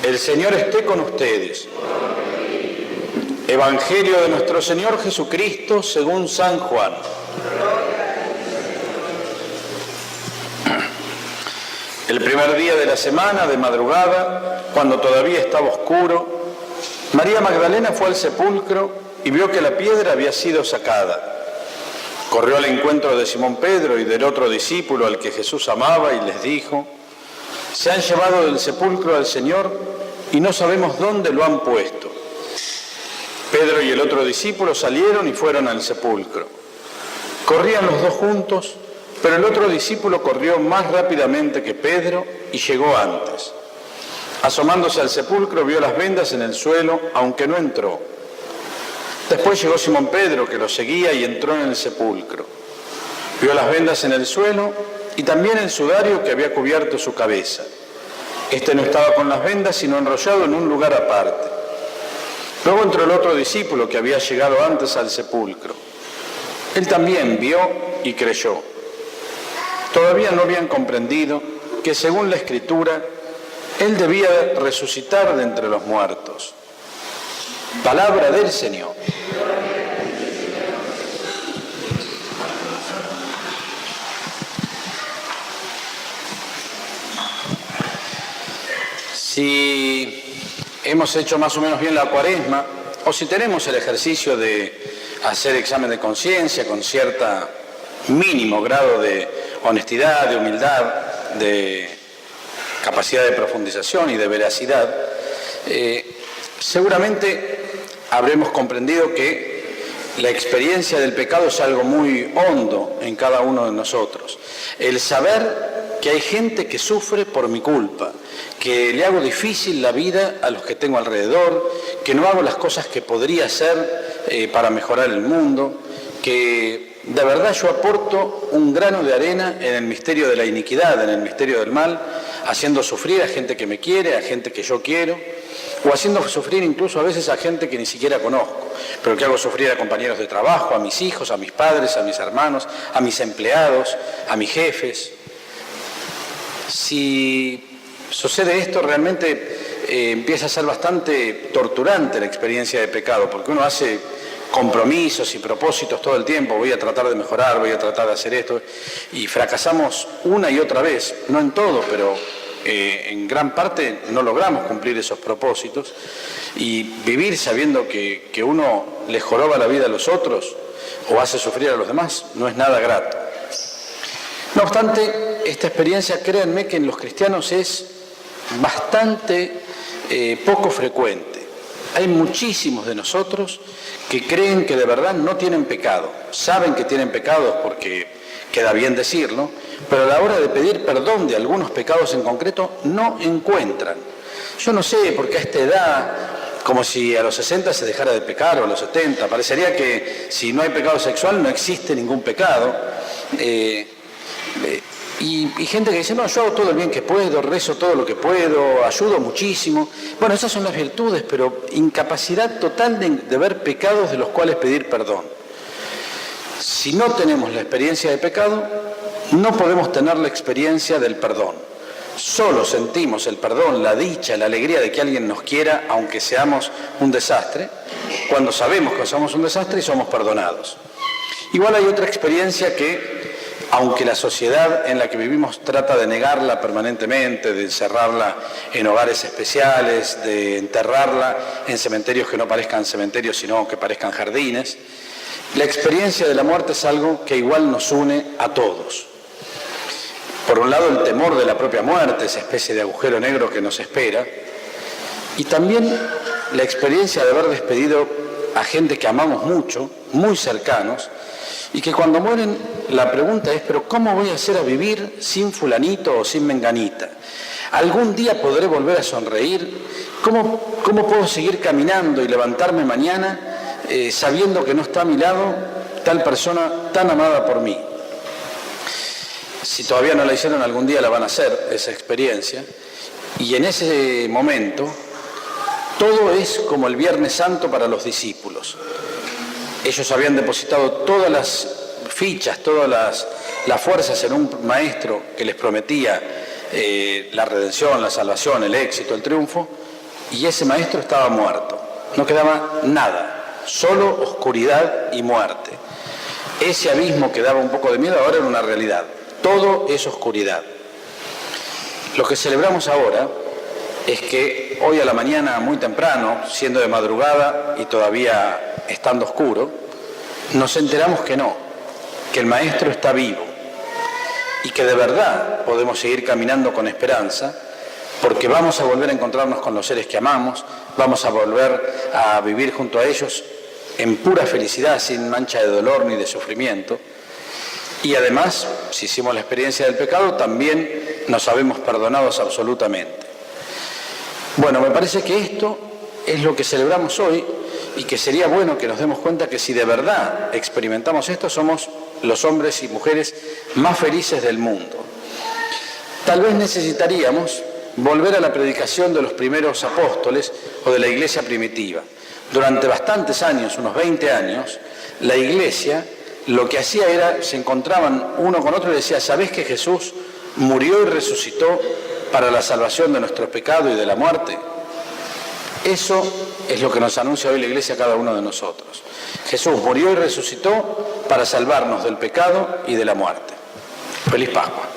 El Señor esté con ustedes. Evangelio de nuestro Señor Jesucristo según San Juan. El primer día de la semana, de madrugada, cuando todavía estaba oscuro, María Magdalena fue al sepulcro y vio que la piedra había sido sacada. Corrió al encuentro de Simón Pedro y del otro discípulo al que Jesús amaba y les dijo: «Se han llevado del sepulcro al Señor y no sabemos dónde lo han puesto». Pedro y el otro discípulo salieron y fueron al sepulcro. Corrían los dos juntos, pero el otro discípulo corrió más rápidamente que Pedro y llegó antes. Asomándose al sepulcro vio las vendas en el suelo, aunque no entró. Después llegó Simón Pedro, que lo seguía, y entró en el sepulcro. Vio las vendas en el suelo y también el sudario que había cubierto su cabeza. Este no estaba con las vendas, sino enrollado en un lugar aparte. Luego entró el otro discípulo que había llegado antes al sepulcro. Él también vio y creyó. Todavía no habían comprendido que, según la Escritura, Él debía resucitar de entre los muertos. Palabra del Señor. Si hemos hecho más o menos bien la Cuaresma, o si tenemos el ejercicio de hacer examen de conciencia con cierto mínimo grado de honestidad, de humildad, de capacidad de profundización y de veracidad, seguramente habremos comprendido que la experiencia del pecado es algo muy hondo en cada uno de nosotros. El saber que hay gente que sufre por mi culpa, que le hago difícil la vida a los que tengo alrededor, que no hago las cosas que podría hacer para mejorar el mundo, que de verdad yo aporto un grano de arena en el misterio de la iniquidad, en el misterio del mal, haciendo sufrir a gente que me quiere, a gente que yo quiero, o haciendo sufrir incluso a veces a gente que ni siquiera conozco, pero que hago sufrir a compañeros de trabajo, a mis hijos, a mis padres, a mis hermanos, a mis empleados, a mis jefes. Si sucede esto, realmente empieza a ser bastante torturante la experiencia de pecado, porque uno hace compromisos y propósitos todo el tiempo: voy a tratar de mejorar, voy a tratar de hacer esto, y fracasamos una y otra vez, no en todo, pero en gran parte no logramos cumplir esos propósitos, y vivir sabiendo que uno le joroba la vida a los otros o hace sufrir a los demás no es nada grato. No obstante, esta experiencia, créanme que en los cristianos es bastante poco frecuente. Hay muchísimos de nosotros que creen que de verdad no tienen pecado. Saben que tienen pecados porque queda bien decirlo, pero a la hora de pedir perdón de algunos pecados en concreto no encuentran. Yo no sé, porque a esta edad, como si a los 60 se dejara de pecar, o a los 70, parecería que si no hay pecado sexual no existe ningún pecado. Y gente que dice: no, yo hago todo el bien que puedo, rezo todo lo que puedo, ayudo muchísimo. Bueno, esas son las virtudes, pero incapacidad total de ver pecados de los cuales pedir perdón. Si no tenemos la experiencia de pecado, no podemos tener la experiencia del perdón. Solo sentimos el perdón, la dicha, la alegría de que alguien nos quiera, aunque seamos un desastre, cuando sabemos que somos un desastre y somos perdonados. Igual hay otra experiencia que, aunque la sociedad en la que vivimos trata de negarla permanentemente, de encerrarla en hogares especiales, de enterrarla en cementerios que no parezcan cementerios, sino que parezcan jardines, la experiencia de la muerte es algo que igual nos une a todos. Por un lado, el temor de la propia muerte, esa especie de agujero negro que nos espera, y también la experiencia de haber despedido a gente que amamos mucho, muy cercanos, y que cuando mueren la pregunta es: ¿pero cómo voy a hacer a vivir sin fulanito o sin menganita? ¿Algún día podré volver a sonreír? ¿Cómo puedo seguir caminando y levantarme mañana sabiendo que no está a mi lado tal persona tan amada por mí? Si todavía no la hicieron, algún día la van a hacer, esa experiencia. Y en ese momento, todo es como el Viernes Santo para los discípulos. Ellos habían depositado todas las fichas, todas las fuerzas en un maestro que les prometía la redención, la salvación, el éxito, el triunfo, y ese maestro estaba muerto. No quedaba nada, solo oscuridad y muerte. Ese abismo que daba un poco de miedo ahora era una realidad. Todo es oscuridad. Lo que celebramos ahora es que hoy a la mañana, muy temprano, siendo de madrugada y todavía estando oscuro, nos enteramos que no, que el Maestro está vivo y que de verdad podemos seguir caminando con esperanza, porque vamos a volver a encontrarnos con los seres que amamos, vamos a volver a vivir junto a ellos en pura felicidad, sin mancha de dolor ni de sufrimiento. Y además, si hicimos la experiencia del pecado, también nos sabemos perdonados absolutamente. Bueno, me parece que esto es lo que celebramos hoy y que sería bueno que nos demos cuenta que si de verdad experimentamos esto, somos los hombres y mujeres más felices del mundo. Tal vez necesitaríamos volver a la predicación de los primeros apóstoles o de la iglesia primitiva. Durante bastantes años, unos 20 años, la iglesia lo que hacía era, se encontraban uno con otro y decía, ¿sabés que Jesús murió y resucitó para la salvación de nuestro pecado y de la muerte? Eso es lo que nos anuncia hoy la iglesia a cada uno de nosotros. Jesús murió y resucitó para salvarnos del pecado y de la muerte. Feliz Pascua.